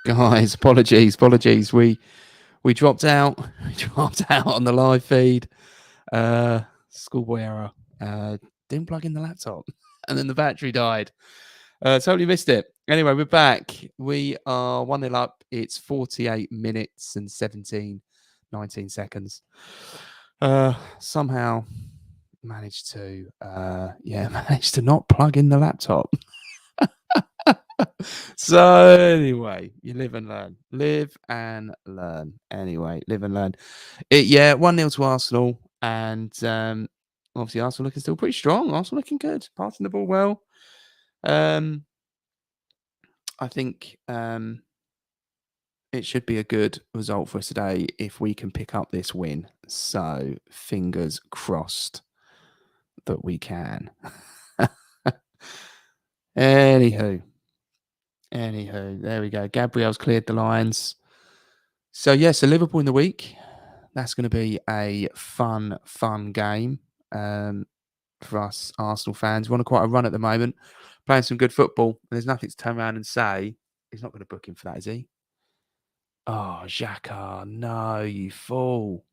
Guys, apologies. We dropped out. We dropped out on the live feed. Schoolboy error. Didn't plug in the laptop, and then the battery died. Totally missed it. Anyway, we're back. We are 1-0 up. It's 48 minutes and 19 seconds. Somehow managed to managed to not plug in the laptop. So anyway, you live and learn. Anyway, live and learn. 1-0 to Arsenal, and obviously Arsenal looking still pretty strong. Arsenal looking good, passing the ball well. I think it should be a good result for us today if we can pick up this win. So fingers crossed that we can. Anywho, there we go. Gabriel's cleared the lines. So Liverpool in the week. That's going to be a fun game for us Arsenal fans. We're on quite a run at the moment, playing some good football. And there's nothing to turn around and say he's not going to book him for that, is he? Oh, Xhaka, no, you fool.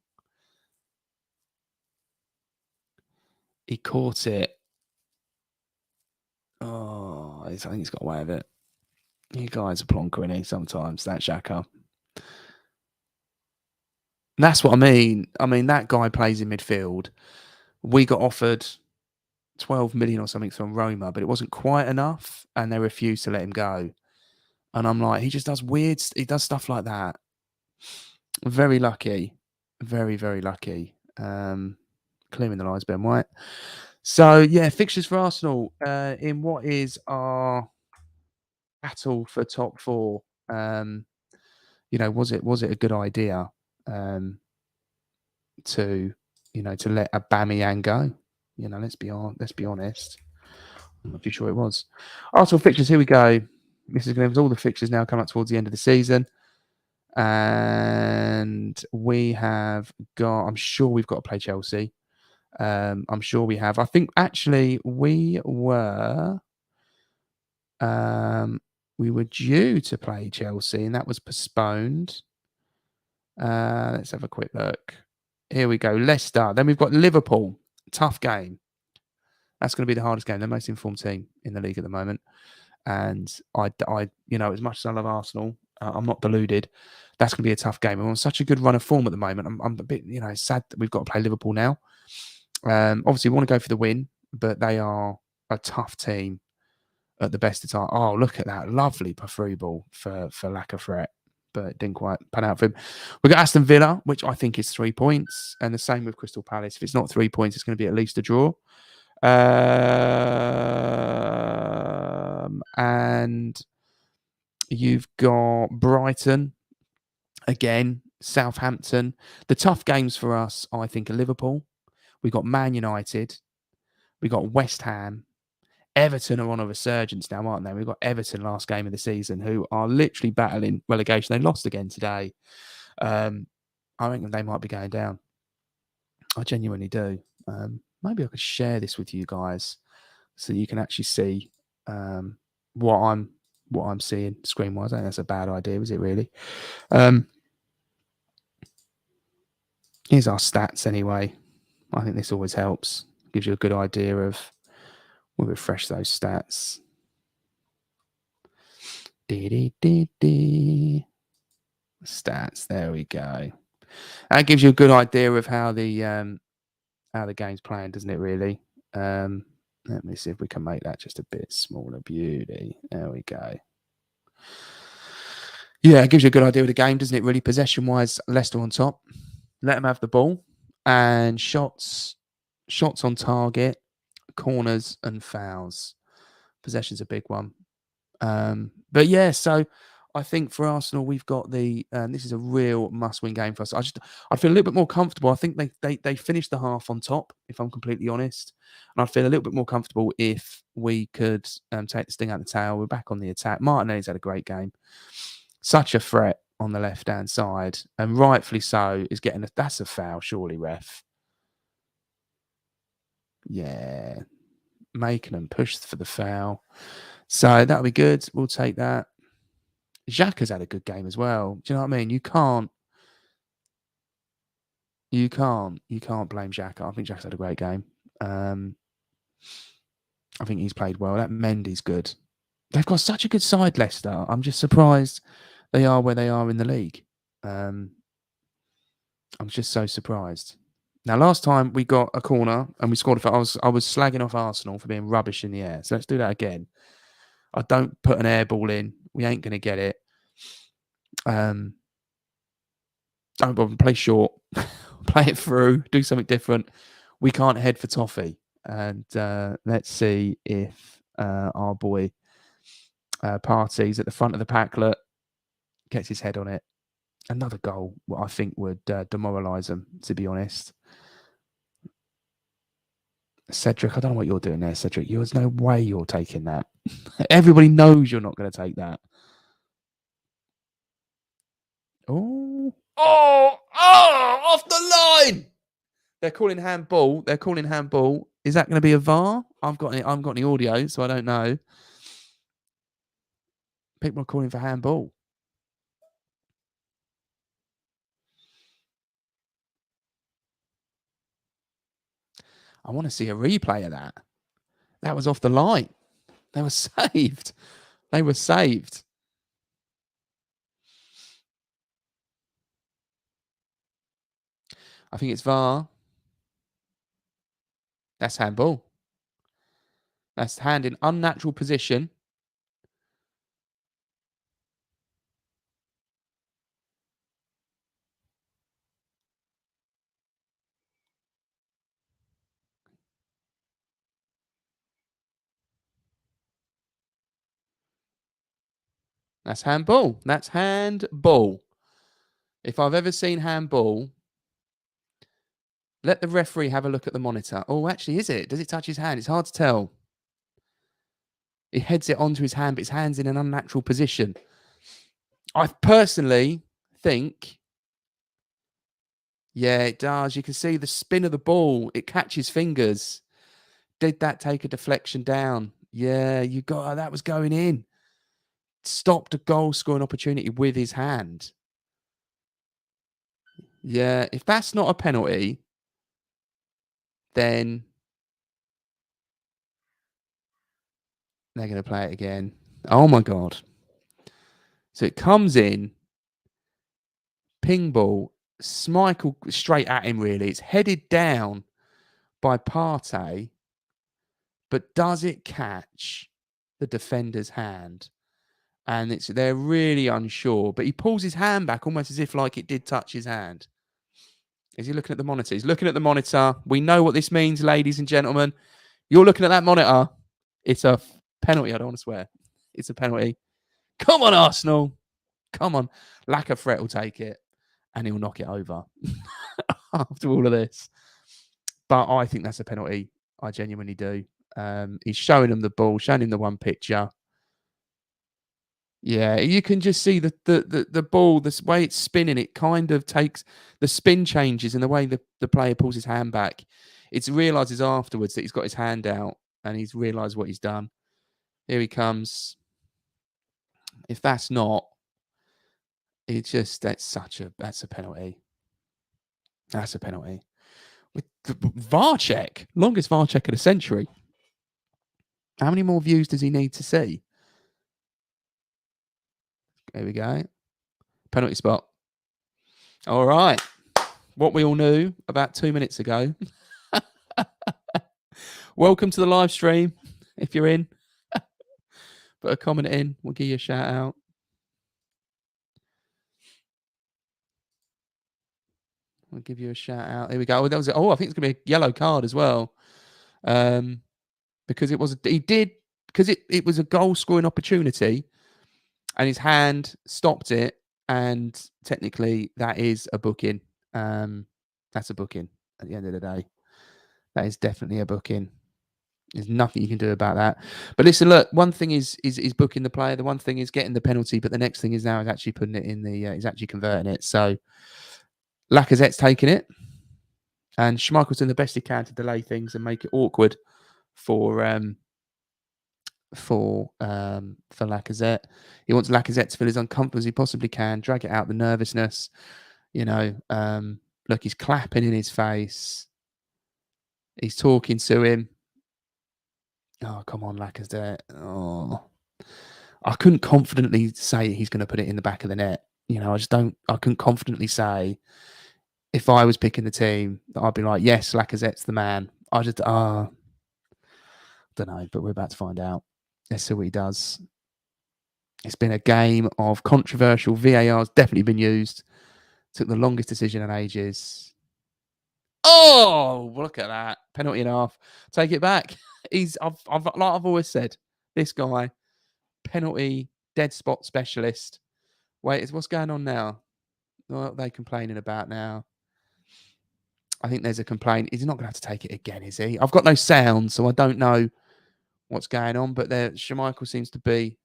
He caught it. Oh, I think he's got away with it. You guys are plonker, isn't he? Sometimes, that Xhaka. That's what I mean. I mean, that guy plays in midfield. We got offered 12 million or something from Roma, but it wasn't quite enough, and they refused to let him go. And I'm like, he just does he does stuff like that. Very lucky. Very, very lucky. Clearing the lines, Ben White. So, fixtures for Arsenal in what is our battle for top four. Was it a good idea to let Aubameyang go? Let's be honest. I'm not too sure it was. Arsenal fixtures, here we go. This is going to have all the fixtures now coming up towards the end of the season. And we have got, I'm sure we've got to play Chelsea. I'm sure we have. I think actually we were due to play Chelsea and that was postponed. Let's have a quick look. Here we go. Leicester. Then we've got Liverpool. Tough game. That's going to be the hardest game. They're the most informed team in the league at the moment. And I as much as I love Arsenal, I'm not deluded. That's going to be a tough game. We're on such a good run of form at the moment. I'm a bit, sad that we've got to play Liverpool now. Obviously, we want to go for the win, but they are a tough team at the best of time. Oh, look at that. Lovely through ball for Lacazette, but it didn't quite pan out for him. We've got Aston Villa, which I think is 3 points, and the same with Crystal Palace. If it's not 3 points, it's going to be at least a draw. And you've got Brighton, again, Southampton. The tough games for us, I think, are Liverpool. We've got Man United. We've got West Ham. Everton are on a resurgence now, aren't they? We've got Everton last game of the season, who are literally battling relegation. They lost again today. I think they might be going down. I genuinely do. Maybe I could share this with you guys so you can actually see what I'm seeing screen wise. I think that's a bad idea, is it really? Here's our stats anyway. I think this always helps. Gives you a good idea of. We'll refresh those stats. Stats. There we go. That gives you a good idea of how the game's playing, doesn't it? Really. Let me see if we can make that just a bit smaller. Beauty. There we go. Yeah, it gives you a good idea of the game, doesn't it? Really, possession-wise, Leicester on top. Let them have the ball and shots on target, corners and fouls. Possession's a big one. But yeah, so I think for Arsenal, we've got this is a real must-win game for us. I feel a little bit more comfortable. I think they finished the half on top, if I'm completely honest. And I'd feel a little bit more comfortable if we could take the sting out of the tail. We're back on the attack. Martinelli's had a great game. Such a threat on the left-hand side, and rightfully so, is getting that's a foul, surely, ref. Yeah. Making them push for the foul. So that'll be good. We'll take that. Xhaka's had a good game as well. Do you know what I mean? You can't blame Xhaka. I think Xhaka's had a great game. I think he's played well. That Mendy's good. They've got such a good side, Leicester. I'm just surprised they are where they are in the league. I'm just so surprised. Now, last time we got a corner and we scored. I was slagging off Arsenal for being rubbish in the air. So let's do that again. I don't put an air ball in. We ain't going to get it. Don't bother, play short, play it through, do something different. We can't head for toffee. And let's see if our boy Parties at the front of the packlet gets his head on it. Another goal, what I think would demoralise them, to be honest. Cedric, I don't know what you're doing there, Cedric. There's no way you're taking that. Everybody knows you're not going to take that. Oh, off the line. They're calling handball. Is that going to be a VAR? I've got any audio, so I don't know. People are calling for handball. I want to see a replay of that. That was off the line. They were saved. I think it's VAR. That's handball. That's hand in unnatural position. That's handball. That's handball. If I've ever seen handball, let the referee have a look at the monitor. Oh, actually, is it? Does it touch his hand? It's hard to tell. He heads it onto his hand, but his hand's in an unnatural position. I personally think, yeah, it does. You can see the spin of the ball. It catches fingers. Did that take a deflection down? Yeah, that was going in. Stopped a goal scoring opportunity with his hand. Yeah, if that's not a penalty, then they're going to play it again. Oh my God. So it comes in, ping ball, Schmeichel straight at him, really. It's headed down by Partey, but does it catch the defender's hand? And they're really unsure, but he pulls his hand back almost as if like it did touch his hand. Is he looking at the monitor? He's looking at the monitor. We know what this means, ladies and gentlemen. You're looking at that monitor. It's a penalty. I don't want to swear. It's a penalty. Come on, Arsenal. Come on. Lack threat will take it, and he'll knock it over after all of this. But I think that's a penalty. I genuinely do. He's showing him the ball, showing him the one picture. Yeah, you can just see the ball, the way it's spinning, it kind of takes the spin changes in the way the player pulls his hand back. It realizes afterwards that he's got his hand out and he's realized what he's done. Here he comes. If that's not, that's a penalty. That's a penalty. With the VAR check, longest VAR check of the century. How many more views does he need to see? There we go. Penalty spot. All right. What we all knew about 2 minutes ago. Welcome to the live stream. If you're in, put a comment in. We'll give you a shout out. We'll give you a shout out. Here we go. I think it's going to be a yellow card as well. Because it was a goal scoring opportunity and his hand stopped it. And technically that is a booking. That's a booking at the end of the day. That is definitely a booking. There's nothing you can do about that. But listen, look, one thing is booking the player. The one thing is getting the penalty. But the next thing is actually putting it in he's actually converting it. So Lacazette's taking it. And Schmeichel's doing the best he can to delay things and make it awkward for for Lacazette. He wants Lacazette to feel as uncomfortable as he possibly can, drag it out the nervousness. You know, look, he's clapping in his face. He's talking to him. Oh, come on, Lacazette. Oh, I couldn't confidently say he's going to put it in the back of the net. You know, I couldn't confidently say if I was picking the team that I'd be like, yes, Lacazette's the man. Don't know, but we're about to find out. Let's see what he does. It's been a game of controversial. VAR's definitely been used. Took the longest decision in ages. Oh, look at that. Penalty and a half. Take it back. I've like I've always said, this guy, penalty, dead spot specialist. Wait, what's going on now? What are they complaining about now? I think there's a complaint. He's not going to have to take it again, is he? I've got no sound, so I don't know what's going on. But Schmeichel seems to be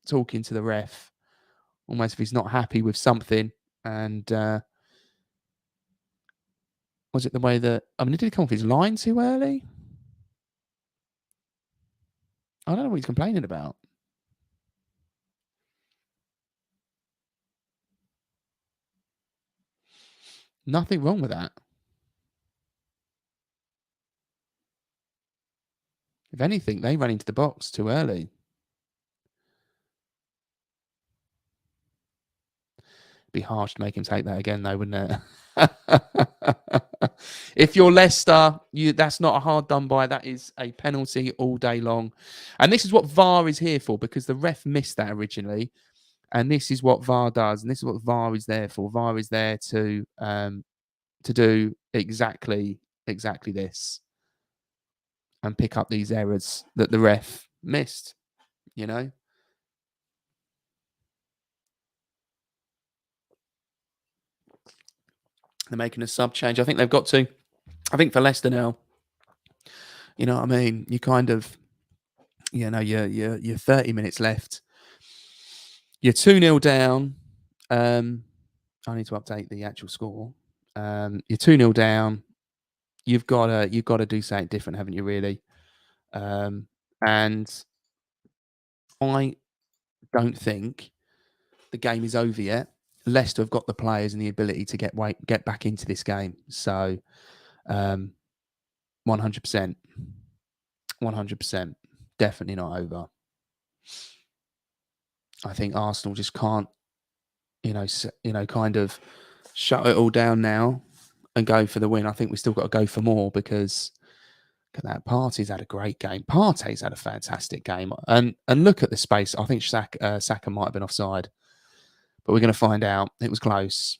talking to the ref, almost if he's not happy with something. And was it the way that... I mean, did he come off his line too early? I don't know what he's complaining about. Nothing wrong with that. If anything, they ran into the box too early. Be harsh to make him take that again, though, wouldn't it? If you're Leicester, that's not a hard done by. That is a penalty all day long. And this is what VAR is here for, because the ref missed that originally. And this is what VAR does. And this is what VAR is there for. VAR is there to do exactly this and pick up these errors that the ref missed, you know? They're making a sub change. I think they've got to. I think for Leicester now, you know what I mean? You kind of, you know, you're 30 minutes left. You're 2-0 down. I need to update the actual score. You're 2-0 down. You've got to do something different, haven't you, really? And I don't think the game is over yet. Leicester have got the players and the ability to get back into this game. So 100%. 100%. Definitely not over. I think Arsenal just can't, kind of shut it all down now and go for the win. I think we still got to go for more, because look at that. Partey's had a great game. Partey's had a fantastic game. And look at the space. I think Saka might have been offside, but we're going to find out. It was close.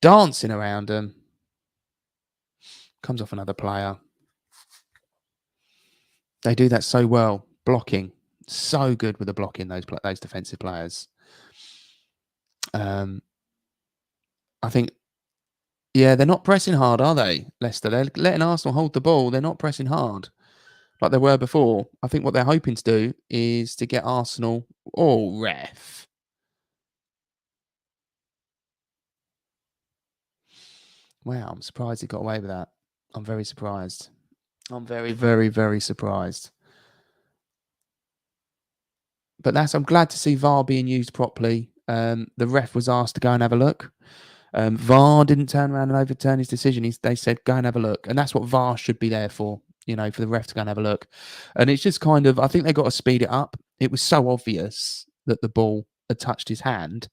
Dancing around him. Comes off another player. They do that so well. Blocking. So good with the blocking, those defensive players. I think, yeah, they're not pressing hard, are they, Leicester? They're letting Arsenal hold the ball. They're not pressing hard like they were before. I think what they're hoping to do is to get Arsenal... Oh, ref. Wow, I'm surprised he got away with that. I'm very surprised. I'm very, very, very surprised. But I'm glad to see VAR being used properly. The ref was asked to go and have a look. VAR didn't turn around and overturn his decision. They said, go and have a look. And that's what VAR should be there for, for the ref to go and have a look. And it's just kind of, I think they got to speed it up. It was so obvious that the ball had touched his hand.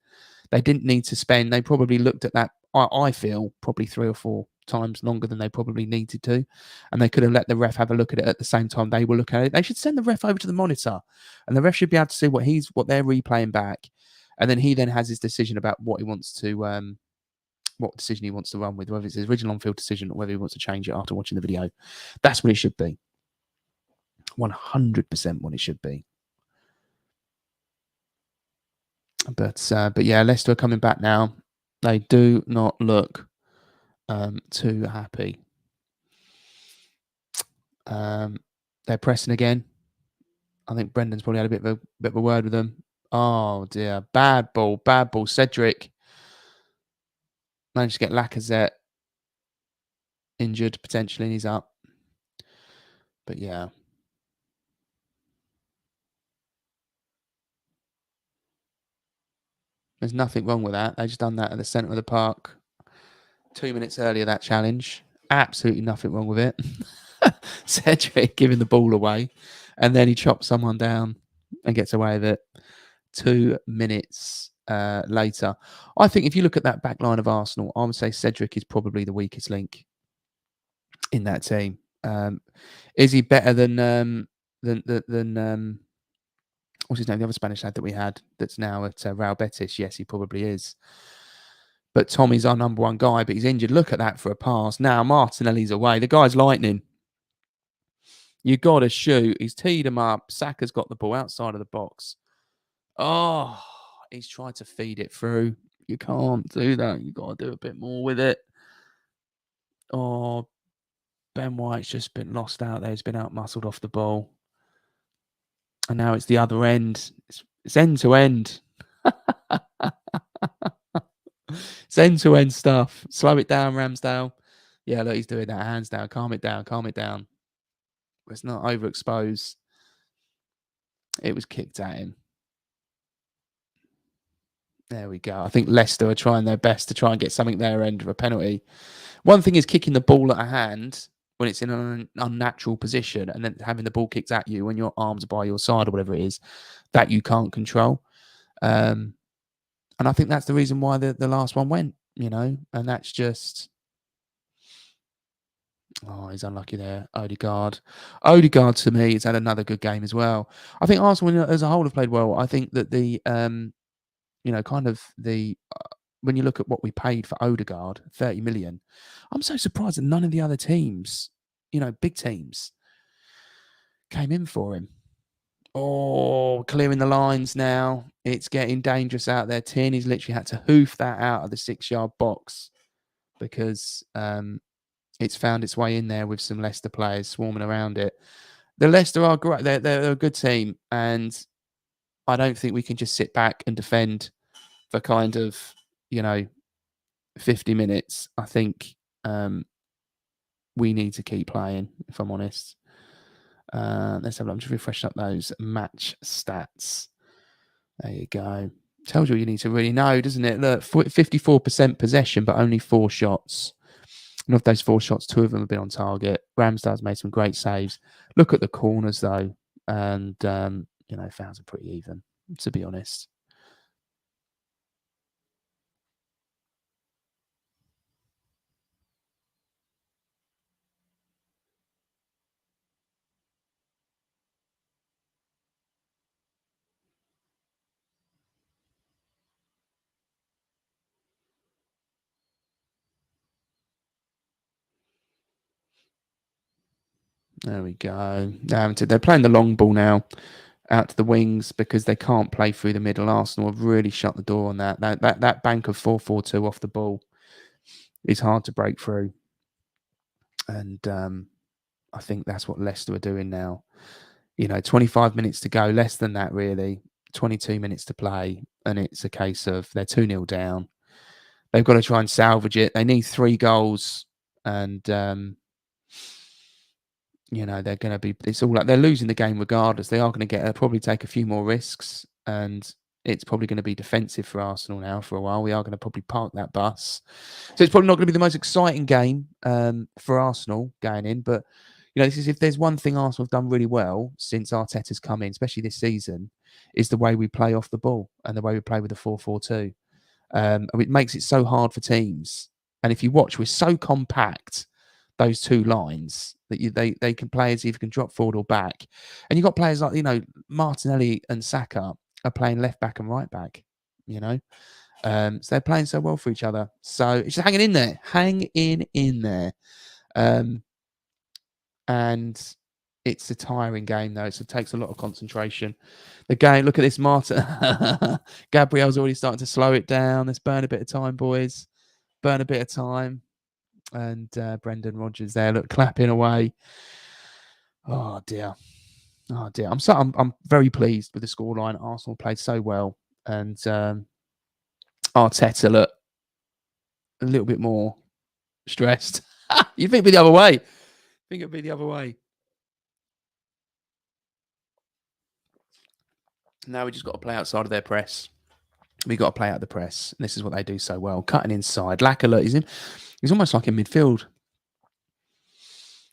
They didn't need to spend. They probably looked at that, I feel, probably 3 or 4 times longer than they probably needed to. And they could have let the ref have a look at it at the same time they were looking at it. They should send the ref over to the monitor, and the ref should be able to see what they're replaying back. And then he has his decision about what he wants to, what decision he wants to run with, whether it's his original on-field decision or whether he wants to change it after watching the video. That's what it should be. 100% what it should be. But yeah, Leicester are coming back now. They do not look too happy. They're pressing again. I think Brendan's probably had a bit of a word with them. Oh dear, bad ball. Cedric managed to get Lacazette injured potentially, and he's up. But yeah, there's nothing wrong with that. They just done that at the centre of the park 2 minutes earlier, that challenge. Absolutely nothing wrong with it. Cedric giving the ball away, and then he chops someone down and gets away with it. 2 minutes later. I think if you look at that back line of Arsenal, I would say Cedric is probably the weakest link in that team. Is he better than what's his name? The other Spanish lad that we had that's now at Real Betis. Yes, he probably is. But Tommy's our number one guy, but he's injured. Look at that for a pass. Now Martinelli's away. The guy's lightning. You got to shoot. He's teed him up. Saka's got the ball outside of the box. Oh, he's tried to feed it through. You can't do that. You got to do a bit more with it. Oh, Ben White's just been lost out there. He's been out muscled off the ball. And now it's the other end. It's end to end. It's end to end stuff. Slow it down, Ramsdale. Yeah, look, he's doing that. Hands down. Calm it down. Calm it down. It's not overexposed. It was kicked at him. There we go. I think Leicester are trying their best to try and get something their end of a penalty. One thing is kicking the ball at a hand when it's in an unnatural position, and then having the ball kicked at you when your arms are by your side or whatever it is, that you can't control. And I think that's the reason why the last one went, and that's just... Oh, he's unlucky there. Odegaard. Odegaard, to me, has had another good game as well. I think Arsenal as a whole have played well. I think that when you look at what we paid for Odegaard, 30 million, I'm so surprised that none of the other teams, big teams, came in for him. Oh, clearing the lines now. It's getting dangerous out there. Tierney's literally had to hoof that out of the 6-yard box because it's found its way in there with some Leicester players swarming around it. The Leicester are great. They're a good team, and I don't think we can just sit back and defend for kind of, 50 minutes. I think we need to keep playing, if I'm honest. Let's have a look. I'm just refreshing up those match stats. There you go. Tells you what you need to really know, doesn't it? Look, 54% possession, but only 4 shots. And of those 4 shots, 2 of them have been on target. Ramsdale's made some great saves. Look at the corners, though. And, fouls are pretty even, to be honest. There we go. They're playing the long ball now out to the wings because they can't play through the middle. Arsenal have really shut the door on that. That bank of 4-4-2 off the ball is hard to break through. And I think that's what Leicester are doing now. 25 minutes to go, less than that really. 22 minutes to play, and it's a case of they're 2-0 down. They've got to try and salvage it. They need 3 goals, and they're going to be... It's all like they're losing the game regardless. They are going to probably take a few more risks, and it's probably going to be defensive for Arsenal now for a while. We are going to probably park that bus. So it's probably not going to be the most exciting game for Arsenal going in, but this is... If there's one thing Arsenal have done really well since Arteta's come in, especially this season, is the way we play off the ball and the way we play with the 4-4-2. It makes it so hard for teams. And if you watch, we're so compact, those 2 lines, that they can... Players either can drop forward or back. And you've got players like, Martinelli and Saka are playing left back and right back, so they're playing so well for each other. So it's just hanging in there. And it's a tiring game, though, so it takes a lot of concentration. The game, look at this, Martin. Gabriel's already starting to slow it down. Let's burn a bit of time, boys. Burn a bit of time. And Brendan Rodgers there, look, clapping away. Oh dear. I'm very pleased with the scoreline. Arsenal played so well, and Arteta, look, a little bit more stressed. You think it'd be the other way? Now we just got to play outside of their press. We got to play out the press. And this is what they do so well. Cutting inside. Lacalert, he's almost like in midfield.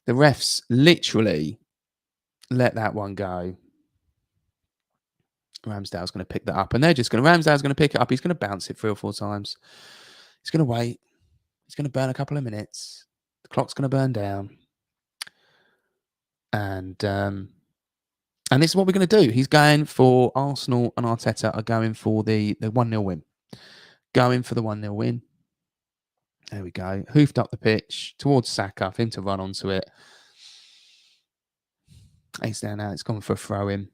The refs literally let that one go. Ramsdale's going to pick that up. And Ramsdale's going to pick it up. He's going to bounce it 3 or 4 times. He's going to wait. He's going to burn a couple of minutes. The clock's going to burn down. And this is what we're going to do. He's going for Arsenal and Arteta are going for the 1-0 win. Going for the 1-0 win. There we go. Hoofed up the pitch towards Saka for him to run onto it. It's down now. It's gone for a throw in.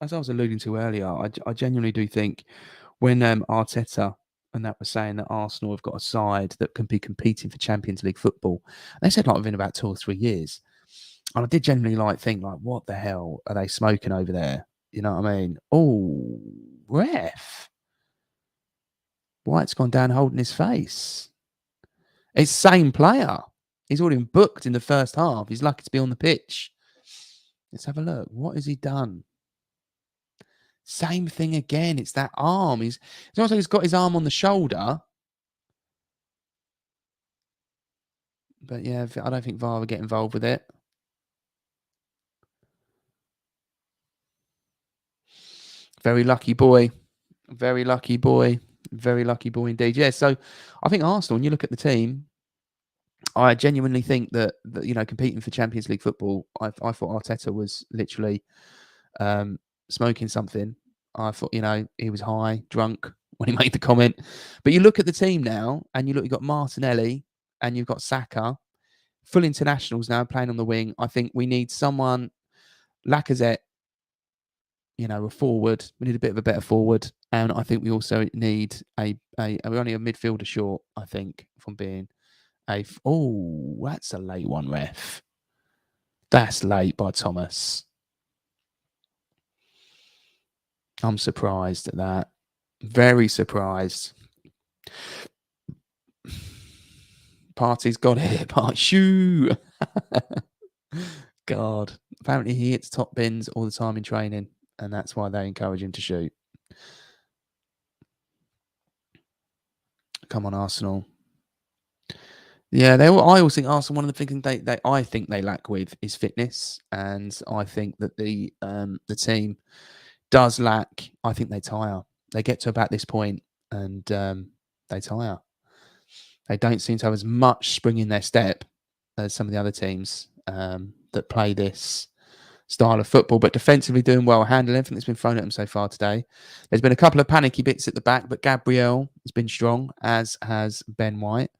As I was alluding to earlier, I genuinely do think when Arteta and that was saying that Arsenal have got a side that can be competing for Champions League football, they said like within about 2 or 3 years. And I did genuinely think what the hell are they smoking over there? You know what I mean? Oh, ref. White's gone down holding his face. It's the same player. He's already been booked in the first half. He's lucky to be on the pitch. Let's have a look. What has he done? Same thing again. It's that arm. It's almost like he's got his arm on the shoulder. But yeah, I don't think VAR will get involved with it. Very lucky boy. Very lucky boy. Very lucky boy indeed. Yeah, so I think Arsenal, when you look at the team, I genuinely think that competing for Champions League football, I thought Arteta was literally smoking something. I thought, he was high, drunk when he made the comment. But you look at the team now, and you've got Martinelli, and you've got Saka, full internationals now playing on the wing. I think we need someone, Lacazette, a forward. We need a bit of a better forward, and I think we also need we're only a midfielder short. I think from being that's a late one, ref. That's late by Thomas. I'm surprised at that. Very surprised. Party's got it. Shoo. God. Apparently he hits top bins all the time in training, and that's why they encourage him to shoot. Come on, Arsenal. Yeah, I always think Arsenal, one of the things I think they lack with is fitness, and I think that the team does lack. I think they tire. They get to about this point and they tire. They don't seem to have as much spring in their step as some of the other teams that play this style of football, but defensively doing well, handling everything that's been thrown at them so far today. There's been a couple of panicky bits at the back, but Gabriel has been strong, as has Ben White.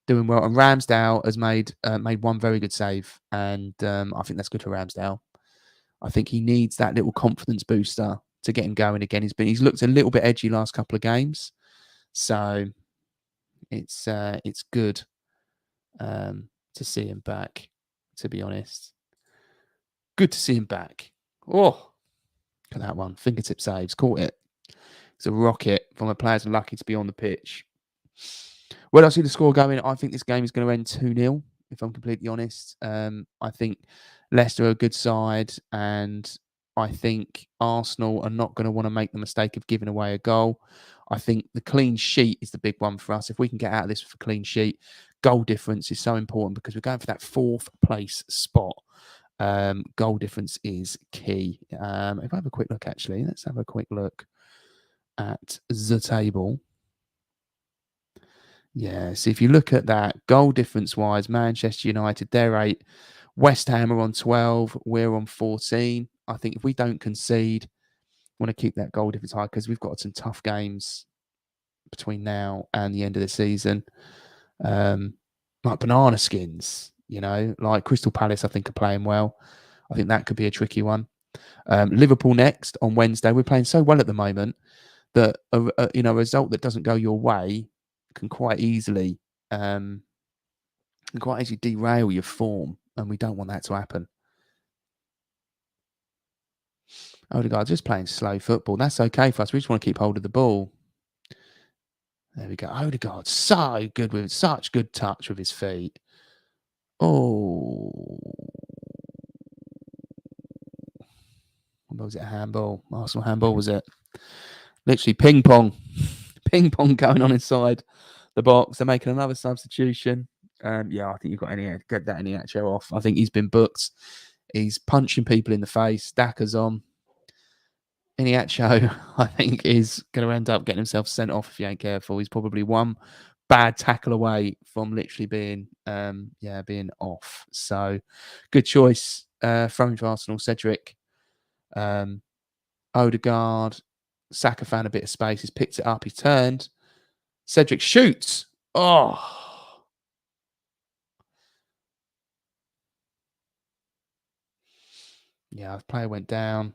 Doing well, and Ramsdale has made one very good save, and I think that's good for Ramsdale. I think he needs that little confidence booster to get him going again. He's looked a little bit edgy last couple of games, so it's good to see him back. To be honest, good to see him back. Oh, look at that one! Fingertip saves, caught it. It's a rocket from a players lucky to be on the pitch. Where do I see the score going? I think this game is going to end 2-0, if I'm completely honest. I think Leicester are a good side, and I think Arsenal are not going to want to make the mistake of giving away a goal. I think the clean sheet is the big one for us. If we can get out of this with a clean sheet, goal difference is so important because we're going for that 4th place spot. Goal difference is key. If I have a quick look, actually, let's have a quick look at the table. Yeah, so if you look at that, goal difference-wise, Manchester United, they're 8. West Ham are on 12. We're on 14. I think if we don't concede, we want to keep that goal difference high because we've got some tough games between now and the end of the season. Like banana skins, like Crystal Palace, I think, are playing well. I think that could be a tricky one. Liverpool next on Wednesday. We're playing so well at the moment that a result that doesn't go your way can quite easily derail your form, and we don't want that to happen. Odegaard just playing slow football. That's okay for us. We just want to keep hold of the ball. There we go. Odegaard, so good with such good touch with his feet. Oh, what Was it a handball? Arsenal handball, was it? Literally ping pong. Ping pong going on inside the box. They're making another substitution. Yeah, I think you've got get that Iniacho off. I think he's been booked. He's punching people in the face. Daka's on. Iniacho, I think, is going to end up getting himself sent off if he ain't careful. He's probably one bad tackle away from literally being being off. So good choice from Arsenal. Cedric, Odegaard, Saka found a bit of space. He's picked it up. He's turned. Cedric shoots. Oh. Yeah, the player went down.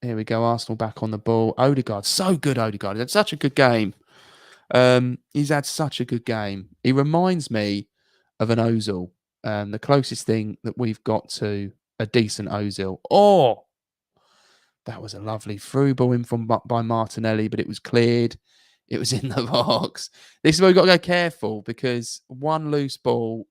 Here we go. Arsenal back on the ball. Odegaard, so good. Odegaard. He had such a good game. He's had such a good game. He reminds me of an Ozil. The closest thing that we've got to a decent Ozil. Oh, that was a lovely through ball in by Martinelli, but it was cleared. It was in the box. This is where we've got to go careful because one loose ball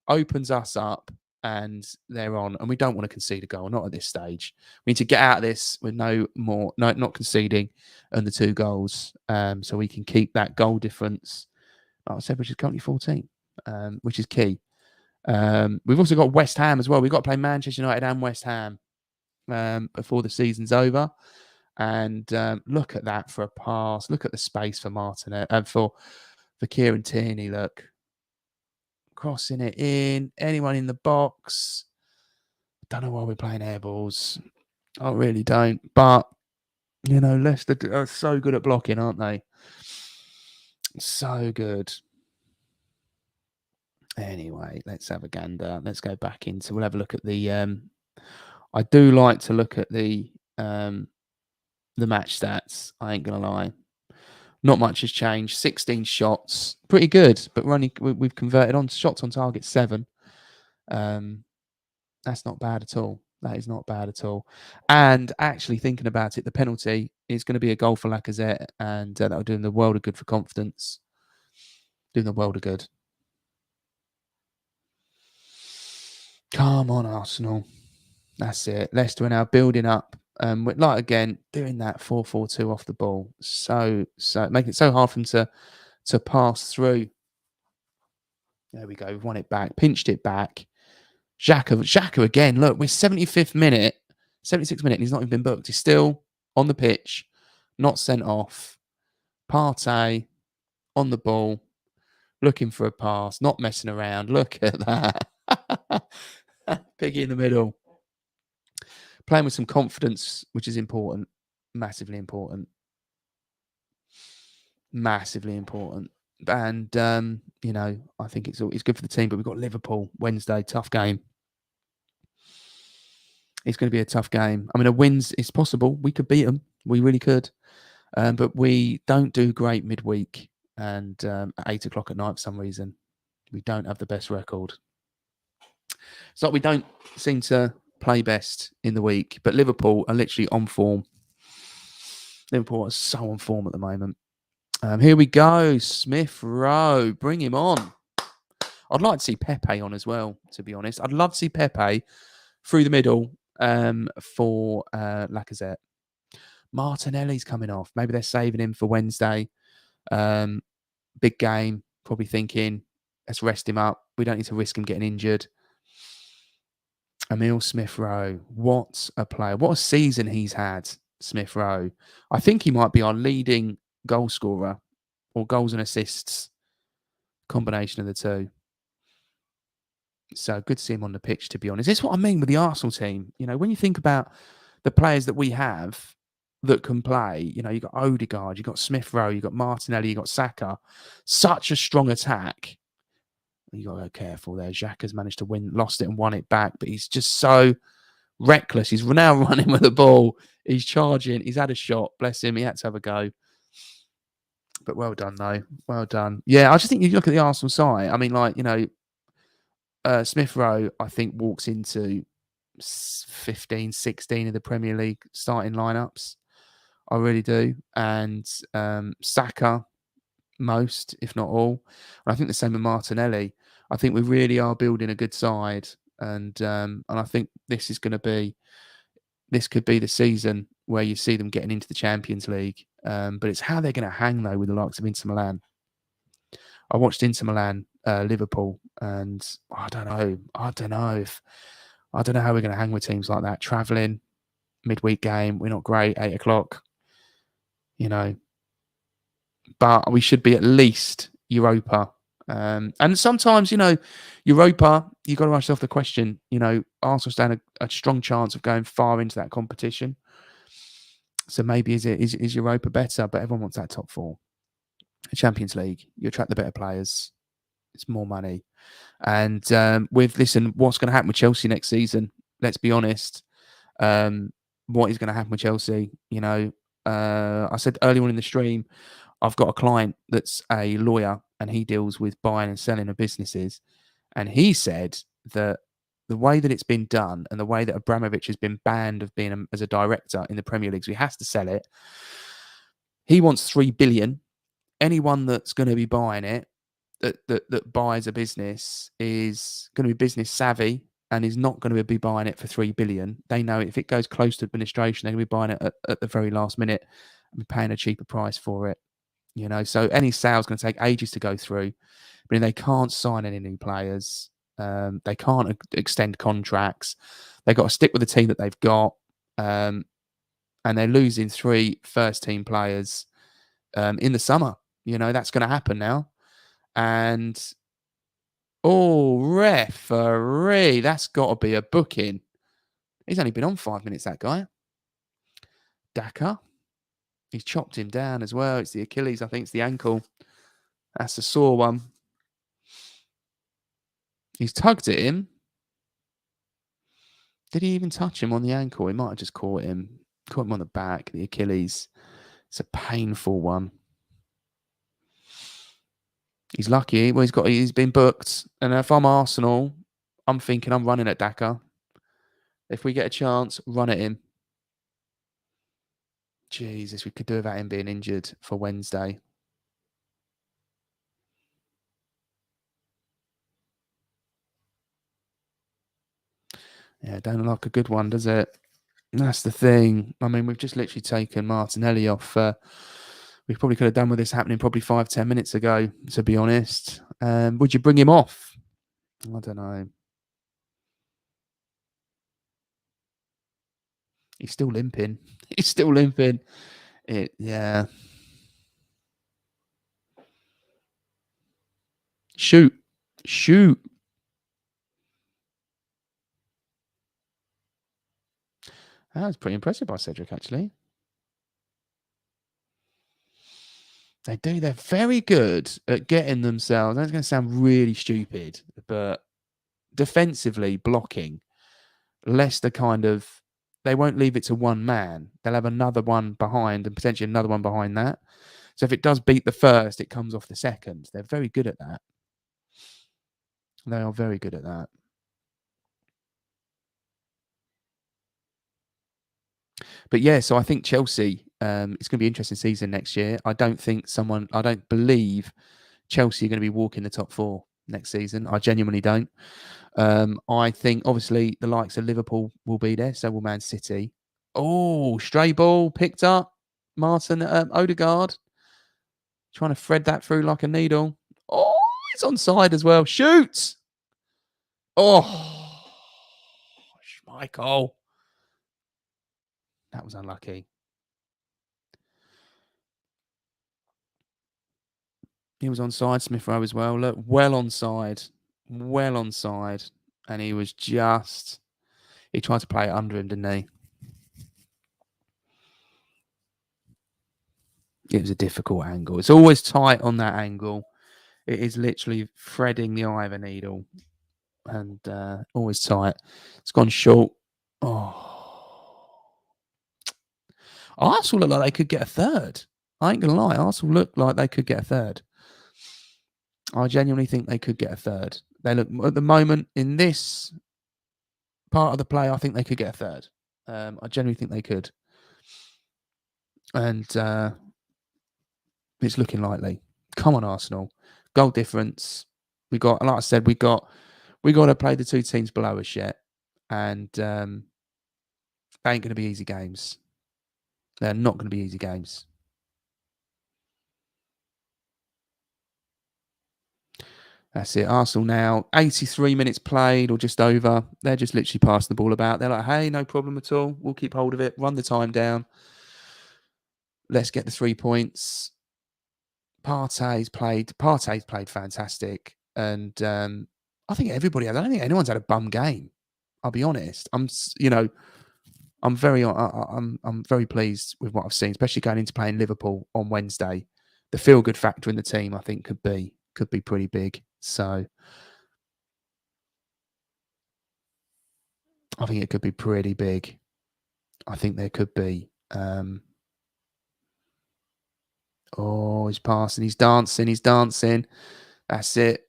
opens us up and they're on. And we don't want to concede a goal, not at this stage. We need to get out of this with not conceding and the 2 goals so we can keep that goal difference, like I said, which is currently 14, which is key. We've also got West Ham as well. We've got to play Manchester United and West Ham before the season's over. And look at that for a pass. Look at the space for Martin and for Kieran Tierney. Look, crossing it in. Anyone in the box? Don't know why we're playing air balls. I really don't. But Leicester are so good at blocking, aren't they? So good. Anyway, let's have a gander. Let's go back into. We'll have a look at the. I do like to look at the match stats. I ain't gonna lie. Not much has changed. 16 shots, pretty good. But we've converted on shots on target 7. That's not bad at all. That is not bad at all. And actually thinking about it, the penalty is going to be a goal for Lacazette, and that'll do him the world of good for confidence. Doing the world of good. Come on, Arsenal. That's it. Leicester are now building up. Like again, doing that 4-4-2 off the ball. So making it so hard for them to pass through. There we go. We've won it back. Pinched it back. Xhaka again. Look, we're 75th minute, 76th minute, and he's not even been booked. He's still on the pitch, not sent off. Partey on the ball, looking for a pass, not messing around. Look at that. Piggy in the middle. Playing with some confidence, which is important. Massively important. Massively important. And, I think it's good for the team, but we've got Liverpool Wednesday, tough game. It's going to be a tough game. I mean, a win's it's possible. We could beat them. We really could. But we don't do great midweek and at 8 o'clock at night for some reason. We don't have the best record. It's like we don't seem to play best in the week, but Liverpool are literally on form. Liverpool are so on form at the moment. Here we go. Smith Rowe. Bring him on. I'd like to see Pepe on as well, to be honest. I'd love to see Pepe through the middle for Lacazette. Martinelli's coming off. Maybe they're saving him for Wednesday. Big game. Probably thinking, let's rest him up. We don't need to risk him getting injured. Emile Smith Rowe. What a player. What a season he's had, Smith Rowe. I think he might be our leading goal scorer or goals and assists. Combination of the two. So good to see him on the pitch, to be honest. It's what I mean with the Arsenal team. When you think about the players that we have that can play, you've got Odegaard, you've got Smith Rowe, you've got Martinelli, you've got Saka. Such a strong attack. You got to go careful there. Xhaka's managed to lost it and won it back, but he's just so reckless. He's now running with the ball. He's charging. He's had a shot. Bless him. He had to have a go. But well done, though. Well done. Yeah, I just think you look at the Arsenal side. I mean, Smith Rowe, I think, walks into 15, 16 of the Premier League starting lineups. I really do. And Saka, most, if not all. And I think the same with Martinelli. I think we really are building a good side. And I think this is going to be this could be the season where you see them getting into the Champions League. But it's how they're going to hang, though, with the likes of Inter Milan. I watched Inter Milan, Liverpool, and I don't know. I don't know how we're going to hang with teams like that. Traveling, midweek game, we're not great, 8 o'clock, you know, but we should be at least Europa. And sometimes, Europa, you've got to ask yourself the question, Arsenal stand a strong chance of going far into that competition. So maybe is Europa better? But everyone wants that top four. The Champions League, you attract the better players. It's more money. And what's going to happen with Chelsea next season? Let's be honest. What is going to happen with Chelsea? I said earlier on in the stream, I've got a client that's a lawyer and he deals with buying and selling of businesses. And he said that the way that it's been done and the way that Abramovich has been banned of being as a director in the Premier League, so he has to sell it. He wants 3 billion. Anyone that's going to be buying it, that buys a business, is going to be business savvy and is not going to be buying it for 3 billion. They know if it goes close to administration, they're going to be buying it at the very last minute and paying a cheaper price for it. So any sale is going to take ages to go through. But they can't sign any new players. They can't extend contracts. They've got to stick with the team that they've got. And they're losing 3 first-team players in the summer. That's going to happen now. And, referee, that's got to be a booking. He's only been on 5 minutes, that guy. Daka. He's chopped him down as well. It's the Achilles, I think it's the ankle. That's a sore one. He's tugged at him. Did he even touch him on the ankle? He might have just caught him on the back, the Achilles. It's a painful one. He's lucky. Well, he's been booked. And if I'm Arsenal, I'm thinking I'm running at Daka. If we get a chance, run at him. Jesus, we could do without him being injured for Wednesday. Yeah, don't look like a good one, does it? That's the thing. I mean, we've just literally taken Martinelli off. We probably could have done with this happening probably 5-10 minutes ago, to be honest. Would you bring him off? I don't know. He's still limping. Yeah. Shoot. That was pretty impressive by Cedric, actually. They do. They're very good at getting themselves. That's going to sound really stupid, but defensively blocking, Leicester they won't leave it to one man. They'll have another one behind and potentially another one behind that. So if it does beat the first, it comes off the second. They're very good at that. They are very good at that. But yeah, so I think Chelsea, it's going to be an interesting season next year. I don't believe Chelsea are going to be walking the top 4 next season. I genuinely don't. I think obviously the likes of Liverpool will be there. So will Man City. Oh, stray ball picked up. Martin Odegaard trying to thread that through like a needle. Oh, it's onside as well. Shoot! Oh, Schmeichel. That was unlucky. He was onside, Smith Rowe as well. Look, well onside. And he was he tried to play it under him, didn't he? It was a difficult angle. It's always tight on that angle. It is literally threading the eye of a needle. And always tight. It's gone short. Oh. Arsenal look like they could get a third. I ain't going to lie. Arsenal look like they could get a third. I genuinely think they could get a third. They look, at the moment, in this part of the play, I think they could get a third. I genuinely think they could. And it's looking likely. Come on, Arsenal. Goal difference. Like I said, we got to play the 2 teams below us yet. And They ain't going to be easy games. They're not going to be easy games. That's it. Arsenal now, 83 minutes played or just over. They're just literally passing the ball about. They're like, hey, no problem at all. We'll keep hold of it. Run the time down. Let's get the 3 points. Partey's played fantastic. And I think everybody, I don't think anyone's had a bum game. I'll be honest. I'm very pleased with what I've seen, especially going into playing Liverpool on Wednesday. The feel good factor in the team, I think, could be pretty big. So I think it could be pretty big. I think there could be. He's passing, he's dancing. That's it.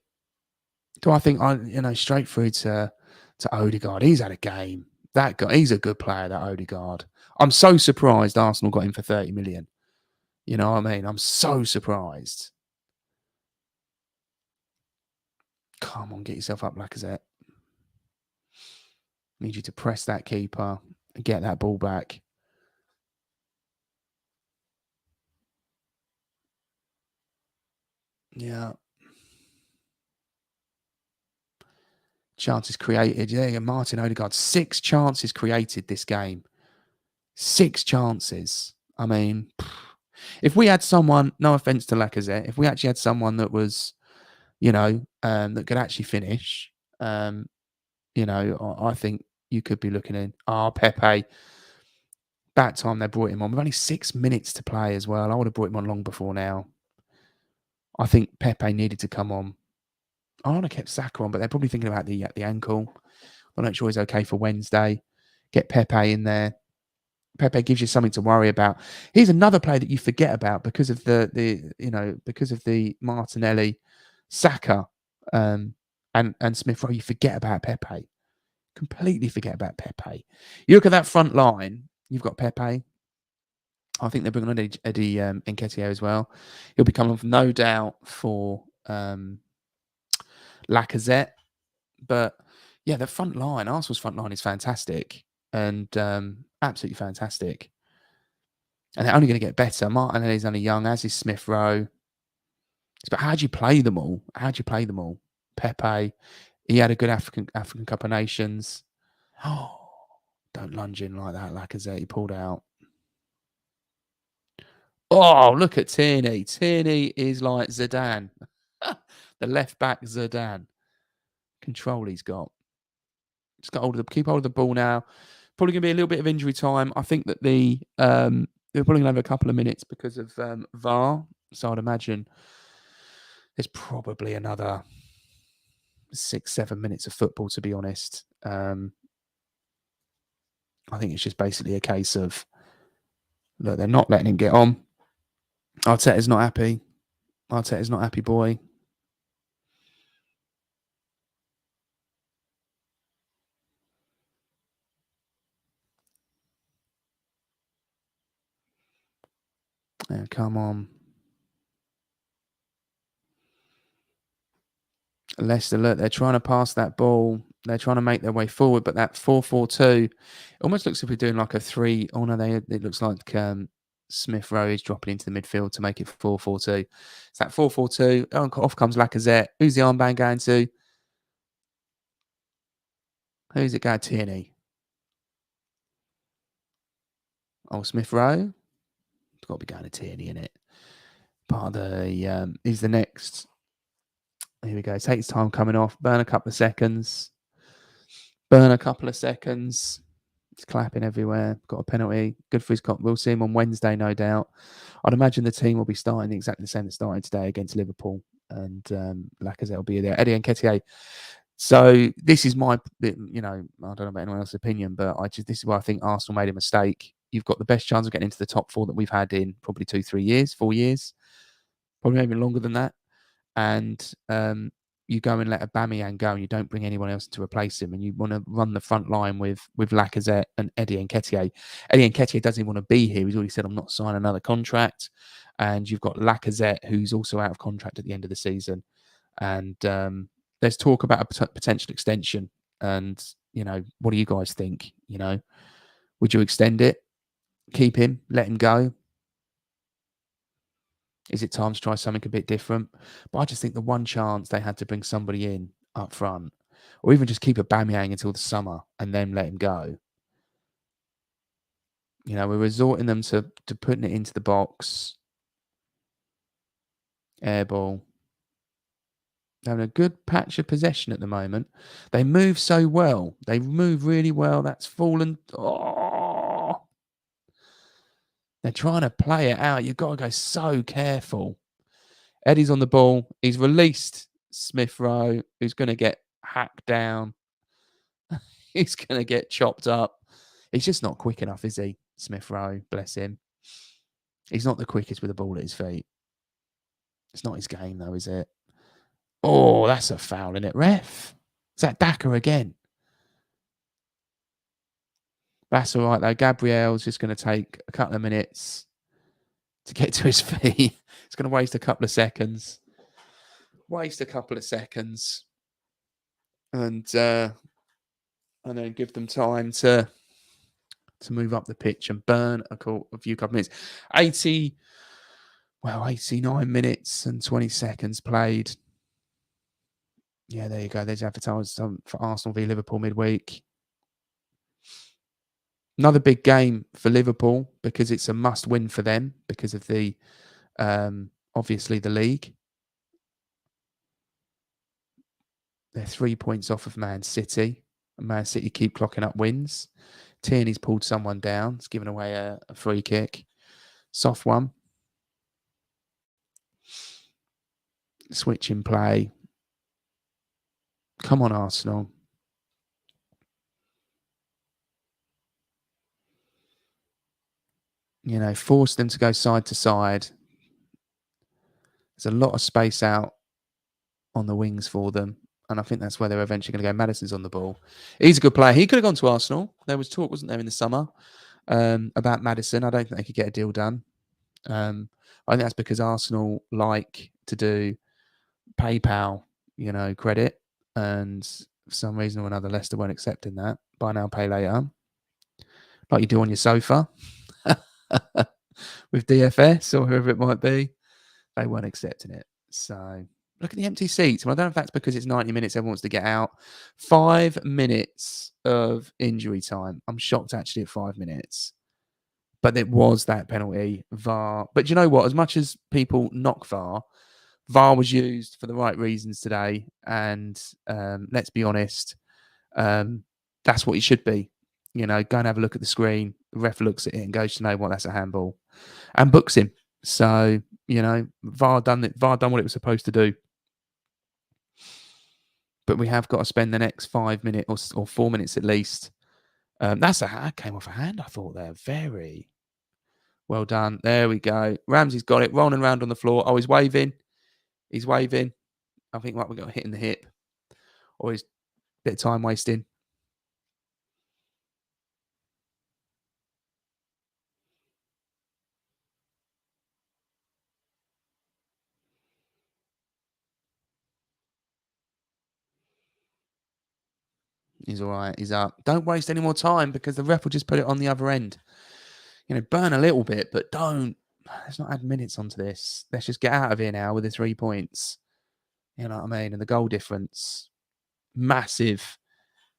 Do I think straight through to Odegaard? He's had a game. That guy, he's a good player. That Odegaard. I'm so surprised Arsenal got him for 30 million. You know what I mean? I'm so surprised. Come on, get yourself up, Lacazette. Need you to press that keeper and get that ball back. Yeah. Chances created. Yeah, Martin Odegaard. 6 chances created this game. 6 chances. I mean, if we had someone, no offense to Lacazette, if we actually had someone that was, that could actually finish, I think you could be looking in. Pepe. That time they brought him on. With only 6 minutes to play as well. I would have brought him on long before now. I think Pepe needed to come on. I would have kept Saka on, but they're probably thinking about the ankle. I'm not sure he's okay for Wednesday. Get Pepe in there. Pepe gives you something to worry about. Here's another player that you forget about because of because of the Martinelli, Saka, and Smith Rowe. You forget about Pepe. Completely forget about Pepe. You look at that front line. You've got Pepe. I think they're bringing on Eddie Nketiah as well. He'll be coming off, no doubt, for Lacazette. But yeah, the front line, Arsenal's front line is fantastic and absolutely fantastic. And they're only going to get better. Martinelli's only young, as is Smith Rowe. But how do you play them all? Pepe, he had a good African Cup of Nations. Oh, don't lunge in like that, Lacazette. He pulled out. Oh, look at Tierney. Tierney is like Zidane. The left back Zidane. Control he's got. Just keep hold of the ball now. Probably going to be a little bit of injury time. I think that they're probably going to have a couple of minutes because of VAR. So I'd imagine there's probably another 6-7 minutes of football, to be honest. I think it's just basically a case of, look, they're not letting him get on. Arteta's not happy. Arteta's not happy, boy. Yeah, come on. Leicester, look, they're trying to pass that ball. They're trying to make their way forward, but that 4-4-2 almost looks like we're doing like a 3. Oh, no, it looks like Smith Rowe is dropping into the midfield to make it 4-4-2. It's that 4-4-2. Oh, off comes Lacazette. Who's the armband going to? Who's it going to? Tierney. Oh, Smith Rowe. It's got to be going to Tierney, in it. Part of the is the next. Here we go. Takes time coming off. Burn a couple of seconds. It's clapping everywhere. Got a penalty. Good for his cop. We'll see him on Wednesday, no doubt. I'd imagine the team will be starting exactly the same that started today against Liverpool. And Lacazette will be there. Eddie Nketiah. So this is my, I don't know about anyone else's opinion, but this is where I think Arsenal made a mistake. You've got the best chance of getting into the top 4 that we've had in probably 2-3 years, 4 years, probably even longer than that. And you go and let Aubameyang go and you don't bring anyone else to replace him, and you want to run the front line with Lacazette and Eddie Nketiah. Eddie Nketiah doesn't even want to be here. He's already said, I'm not signing another contract. And you've got Lacazette, who's also out of contract at the end of the season. And there's talk about a potential extension. And, what do you guys think? Would you extend it? Keep him? Let him go? Is it time to try something a bit different? But I just think the one chance they had to bring somebody in up front, or even just keep Aubameyang until the summer and then let him go. You know, we're resorting them to putting it into the box. Air ball. They're having a good patch of possession at the moment. They move so well. They move really well. That's fallen. Oh, they're trying to play it out. You've got to go so careful. Eddie's on the ball. He's released Smith Rowe, who's going to get hacked down. He's going to get chopped up. He's just not quick enough, is he? Smith Rowe, bless him. He's not the quickest with the ball at his feet. It's not his game, though, is it? Oh, that's a foul, isn't it, ref? Is that Daka again? That's all right, though. Gabriel's just going to take a couple of minutes to get to his feet. It's going to waste a couple of seconds. And then give them time to move up the pitch and burn a few couple minutes. 89 minutes and 20 seconds played. Yeah, there you go. There's advertised for Arsenal v Liverpool midweek. Another big game for Liverpool because it's a must-win for them because of the obviously the league. They're 3 points off of Man City. And Man City keep clocking up wins. Tierney's pulled someone down. He's given away a free kick. Soft one. Switch in play. Come on, Arsenal. You know, force them to go side to side. There's a lot of space out on the wings for them. And I think that's where they're eventually going to go. Maddison's on the ball. He's a good player. He could have gone to Arsenal. There was talk, wasn't there, in the summer about Maddison. I don't think they could get a deal done. I think that's because Arsenal like to do PayPal, you know, credit. And for some reason or another, Leicester weren't accepting that. Buy now, pay later. Like you do on your sofa with DFS or whoever it might be. They weren't accepting it. So look at the empty seats. Well, I don't know if that's because it's 90 minutes, everyone wants to get out. 5 minutes of injury time. I'm shocked actually at 5 minutes. But it was that penalty, VAR. But you know what? As much as people knock VAR, VAR was used for the right reasons today. And let's be honest, that's what it should be. You know, go and have a look at the screen. The ref looks at it and goes, you know what, that's a handball. And books him. So, you know, VAR done what it was supposed to do. But we have got to spend the next 5 minutes or 4 minutes at least. That came off a hand, I thought there. Very well done. There we go. Ramsey's got it. Rolling around on the floor. Oh, he's waving. He's waving. I think we got a hit in the hip. Or he's a bit of time wasting. He's all right. He's up. Don't waste any more time because the ref will just put it on the other end. You know, burn a little bit, but don't. Let's not add minutes onto this. Let's just get out of here now with the 3 points. You know what I mean? And the goal difference, massive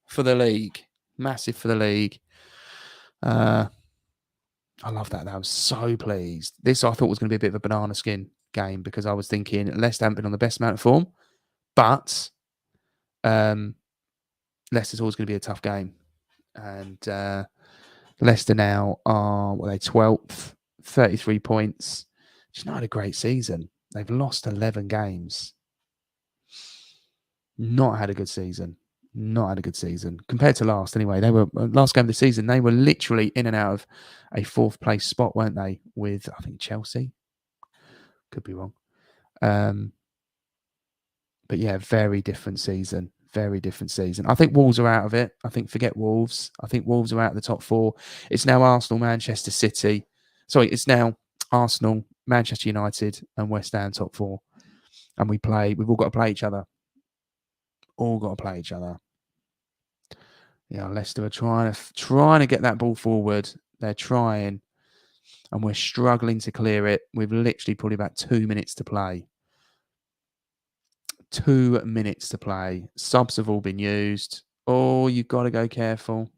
for the league. Massive for the league. I love that. I was so pleased. This I thought was going to be a bit of a banana skin game because I was thinking Leicester haven't been on the best amount of form, but Leicester's always going to be a tough game. And Leicester now are, what are they, 12th, 33 points. Just not had a great season. They've lost 11 games. Not had a good season. Not had a good season. Compared to last, anyway. They were, last game of the season, they were literally in and out of a 4th place spot, weren't they? With, I think, Chelsea. Could be wrong. But yeah, very different season. Very different season. I think Wolves are out of it. I think forget Wolves. I think Wolves are out of the top 4. It's now Arsenal, Manchester City. Sorry, it's now Arsenal, Manchester United, and West Ham top 4. And we've all got to play each other. All got to play each other. Yeah, Leicester are trying to get that ball forward. They're trying, and we're struggling to clear it. We've literally probably about 2 minutes to play. 2 minutes to play. Subs have all been used. Oh, you've got to go careful.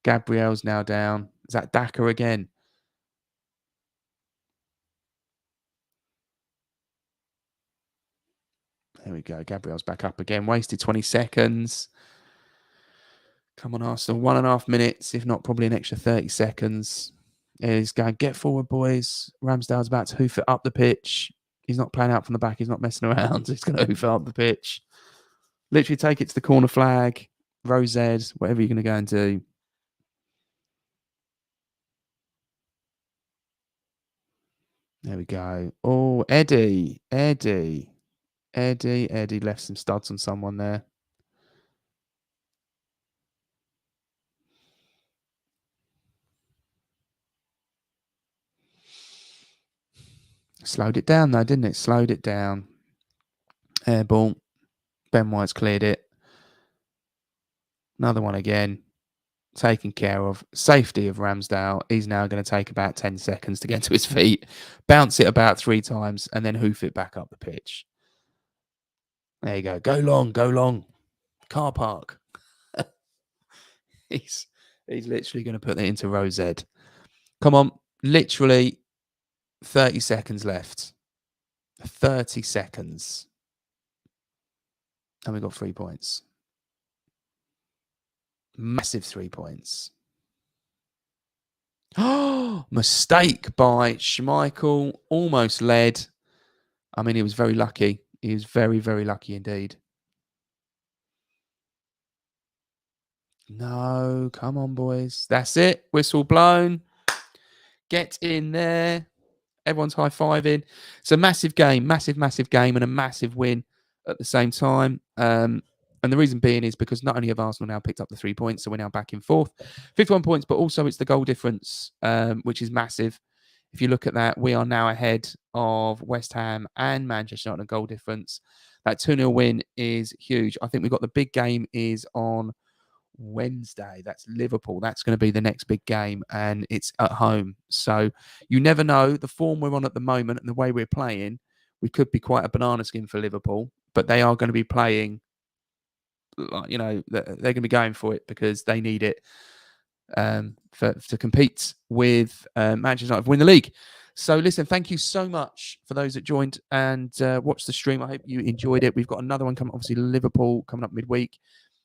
Gabriel's now down. Is that Daka again? There we go. Gabriel's back up again. Wasted 20 seconds. Come on, Arsenal. 1.5 minutes, if not probably an extra 30 seconds. He's going, get forward, boys. Ramsdale's about to hoof it up the pitch. He's not playing out from the back. He's not messing around. He's going to hoof it up the pitch. Literally take it to the corner flag. Rosed, whatever you're going to go and do. There we go. Oh, Eddie left some studs on someone there. Slowed it down though, didn't it? Slowed it down. Airball. Ben White's cleared it. Another one again. Taken care of. Safety of Ramsdale. He's now going to take about 10 seconds to get to his feet, bounce it about 3 times, and then hoof it back up the pitch. There you go. Go long. Car park. He's literally going to put that into Rosed. Come on. Literally 30 seconds left. 30 seconds. And we got 3 points. Massive 3 points. Oh, mistake by Schmeichel. Almost led. I mean, he was very lucky. He was very, very lucky indeed. No, come on, boys. That's it. Whistle blown. Get in there. Everyone's high-fiving. It's a massive game, massive game, and a massive win at the same time. And the reason being is because not only have Arsenal now picked up the 3 points, so we're now back in fourth, 51 points, but also it's the goal difference, which is massive. If you look at that, we are now ahead of West Ham and Manchester United goal difference. That 2-0 win is huge. I think we've got the big game is on Wednesday. That's Liverpool. That's going to be the next big game, and it's at home. So you never know. The form we're on at the moment and the way we're playing, we could be quite a banana skin for Liverpool, but they are going to be playing, you know, they're going to be going for it because they need it to compete with Manchester United to win the league. So listen, thank you so much for those that joined and watched the stream. I hope you enjoyed it. We've got another one coming, obviously Liverpool coming up midweek.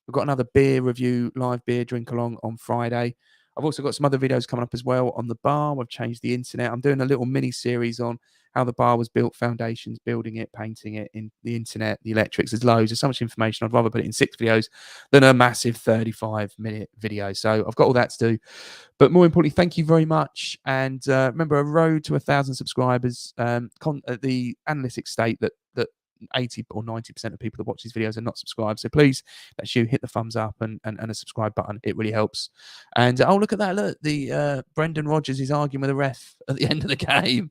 We've got another beer review, live beer drink along on Friday. I've also got some other videos coming up as well on the bar. We've changed the internet. I'm doing a little mini series on how the bar was built, foundations, building it, painting it, in the internet, the electrics. There's loads. There's so much information. I'd rather put it in 6 videos than a massive 35-minute video. So I've got all that to do. But more importantly, thank you very much. And remember, a road to 1,000 subscribers. The analytics state that 80 or 90% of people that watch these videos are not subscribed. So please, that's you, hit the thumbs up and a subscribe button. It really helps. And oh, look at that. Look, the Brendan Rodgers is arguing with the ref at the end of the game.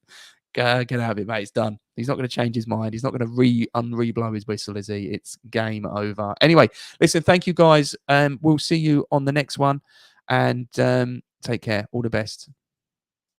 Get out of it, mate. It's done. He's not going to change his mind. He's not going to re-blow his whistle, is he? It's game over. Anyway, listen, thank you guys. We'll see you on the next one. And take care. All the best.